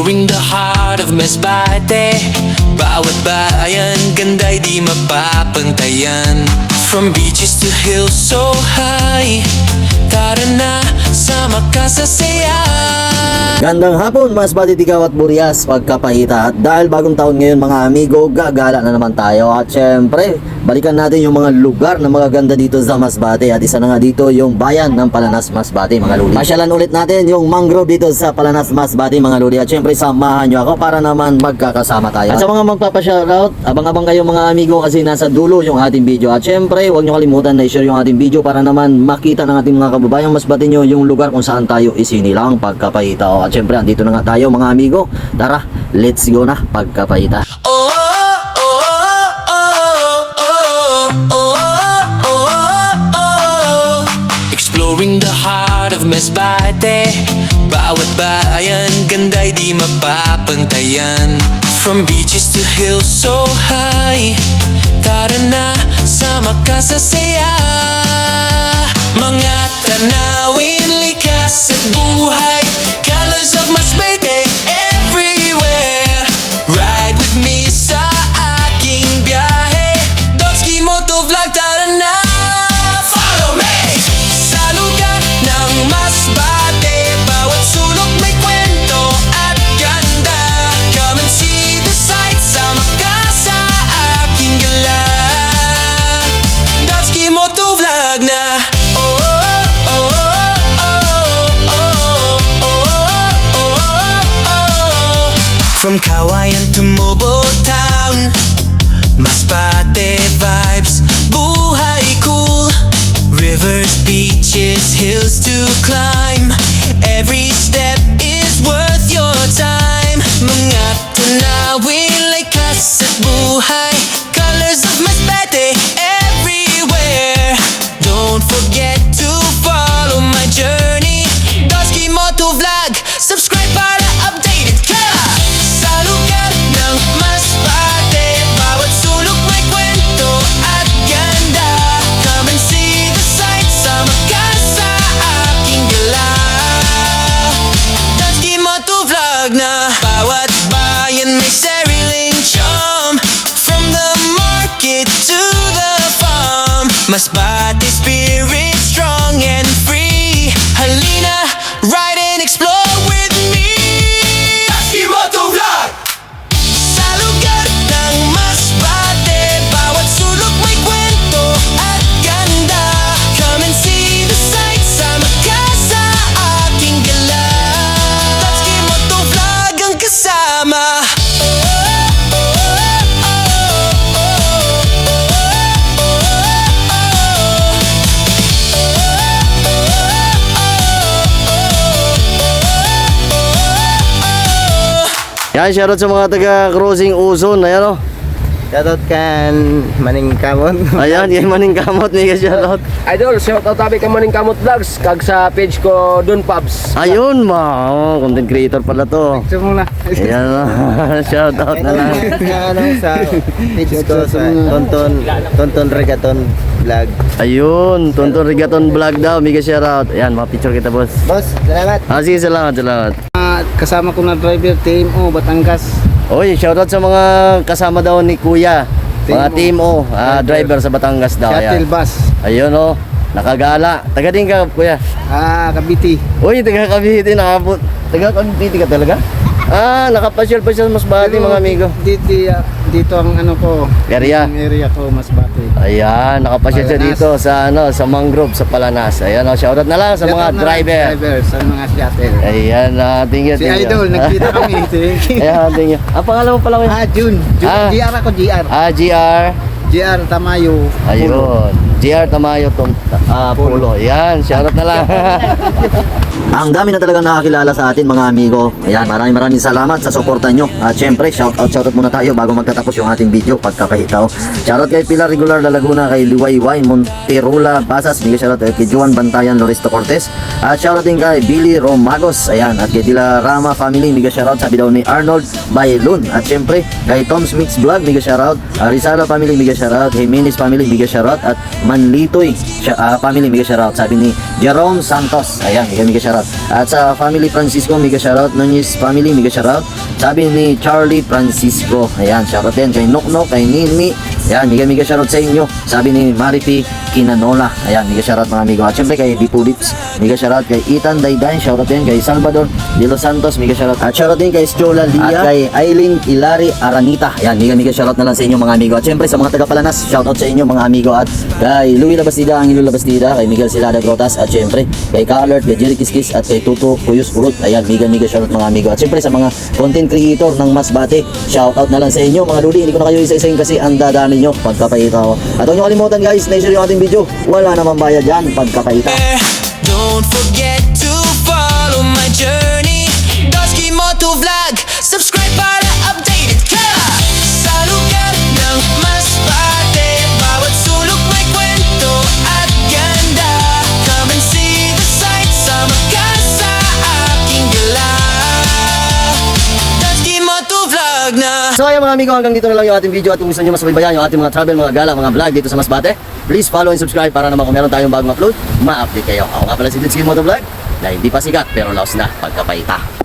Exploring the heart of Masbate. Bawat bayan, ganda'y di mapapantayan. From beaches to hills so high, tara na, sama ka sa saya. Gandang hapon, Masbate, Tigao at Burias, pagkapahita. At dahil bagong taon ngayon mga amigo, gagala na naman tayo. At syempre, balikan natin yung mga lugar na magaganda dito sa Masbate. At isa na nga dito yung bayan ng Palanas, Masbate, mga luli. Pasyalan ulit natin yung mangrove dito sa Palanas, Masbate, mga luli. At syempre, samahan nyo ako para naman magkakasama tayo. At sa mga magpapashoutout, abang-abang kayo mga amigo kasi nasa dulo yung ating video. At syempre, huwag nyo kalimutan na i-share yung ating video para naman makita ng ating mga kababayang Masbate nyo yung lugar kung saan tayo isinilang pagkapahita. At syempre, andito na nga tayo mga amigo. Tara, let's go na pagkapahita. Oh, oh, oh, oh, oh, oh, oh, oh. Exploring the heart of Masbate. Bawat bayan, ganda'y di mapapantayan. From beaches to hills so high, tara na, sama ka sa saya. Mga tanawin, likas at buhay, colors of Masbate everywhere. Ride with me sa aking biyahe, Dotski Motovlog, tara na, follow me. Sa lugar ng Masbate, bawat sulok may kwento at ganda. Come and see the sights, sama ka sa aking gala. Dotski Motovlog na. From Kawayan to Mobile Town, Masbate vibes, buhay cool. Rivers, beaches, hills to climb. Every step is worth your time. Mga tanawin, likas at buhay, colors of Masbate everywhere. Don't forget to follow my journey, Dotski Motovlog, subscribe para updated ka. Sa lugar ng Masbate, bawat sulok may kwento at ganda. Come and see the sights, sama ka sa aking gala. Dotski Motovlog na. Bawat bayan may sariling charm, from the market to the farm. Masbate spirit strong and free. Halina, ride and explore with me. Dotski Motovlog! Sa lugar ng Masbate, bawat sulok may kwento at ganda. Come and see the sights, sama ka sa aking gala. Dotski Motovlog ang kasama. Yan, shoutout sa mga taga-crossing Uzon. Ayan o. Shoutout kan Maning Kamot. Ayan, yan maning kamot niya shoutout. Idol, shoutout tabi ka Maning Kamot Vlogs kag sa page ko Don Pubs. Ayun, ma. Content creator pala to. Ito muna. Ayan o. Shoutout na lang. Ano sa page ko sa Tonton Regaton Vlog. Ayun, Tonton Regaton Vlog daw. Mega shoutout. Ayan, mga picture kita, boss. Boss, salamat. Sige, salamat, salamat. Kasama ko na driver team Batangas. Oy, shoutout sa mga kasama daw ni Kuya. Mga Team team O, driver sa Batangas daw. Shuttle Ayan. bus. Ayun o, nakagala. Taga din ka, Kuya. Cavite. Uy, taga Cavite, nakabot. Taga Cavite ka talaga? Nakapasyal-pasyal Masbate, mga amigo. Dito ang ano ko. Area. Ang area ko Masbate. Ayan, nakapasyal siya Palanas. dito sa mangrove sa Palanas. Ayan o, shoutout na lang sa mga driver. Sa mga shuttle. Ayan, thank you, Si thank you. Idol, nagkita kami. Ayan, thank you. Ang pangalan mo pala, Kuya? June. GR ako, GR. GR. GR Tamayo. Ayun. GR Tamayo Polo. Yan, shoutout na lang. Ang dami na talagang nakakilala sa atin mga amigo. Ayan, maraming salamat sa suporta nyo. At syempre, shoutout muna tayo bago magtatapos yung ating video pagkapahitaw. Shoutout kay Pilar Regular La Laguna, kay Liwayway Monterula Basas, mega shoutout kay Juan Bantayan Loresto Cortez. At shoutout din kay Billy Romagos. Ayan, at kay Dila Rama Family, mega shoutout, sabi daw ni Arnold Bailun. At syempre, kay Tom's Mix Vlog, mega shoutout. Rizalo Family, mega shoutout. Jimenez Family, mega shoutout. At Manlitoy Family, mega shoutout, sabi ni Jerome Santos. Ayan, mega shoutout shoutout. At sa family Francisco, mega shoutout. Nunez family, mega shoutout. Sabi ni Charlie Francisco, ayan, shoutout din kay Noknok, kay Nini. Ayan, mega shoutout sa inyo. Sabi ni Maripi Kinanola, ayan, mega shoutout mga amigo. At syempre kay Dipulips, mega shoutout kay Ethan Dayday, shoutout din kay Salvador De Los Santos, mega shoutout. At shoutout din kay Jola Lia, at kay Aileen Hilary Aranita. Ayan, mega shoutout na lang sa inyo mga amigo. At syempre sa mga taga Palanas, shoutout sa inyo mga amigo. At kay Louie Labastida, Angelo Labastida, kay Miguel Silada Grotas, at syempre kay Ka-Alert, kay Jerry Kiskis, at kay Tuto Kuyus Urut. Ayan, mega shoutout mga amigo. At syempre sa mga content creator ng Masbate, shoutout na lang sa inyo mga ludi. Hindi ko na kayo isa-isahin kasi ang dadami nyo pagkapahita ko. At huwag nyo kalimutan guys, na-share yung ating video. Wala namang bayad yan pagkapahita. Don't forget to follow my journey. Dusky Moto Vlog, subscribe para updated ka sa lugar ng Masbate. Bawat sulok may kwento at ganda. Come and see the sights, sama ka sa aking gala. Dusky Moto Vlog na. So ayun mga amigo, hanggang dito na lang yung ating video. At kung gusto nyo masubaybayan yung ating mga travel, mga gala, mga vlog dito sa Masbate, please follow and subscribe para naman kung meron tayong bagong upload, ma-update kayo. Ako nga pala si Dusky Moto Vlog, na hindi pa sikat pero laos na pagkapahita.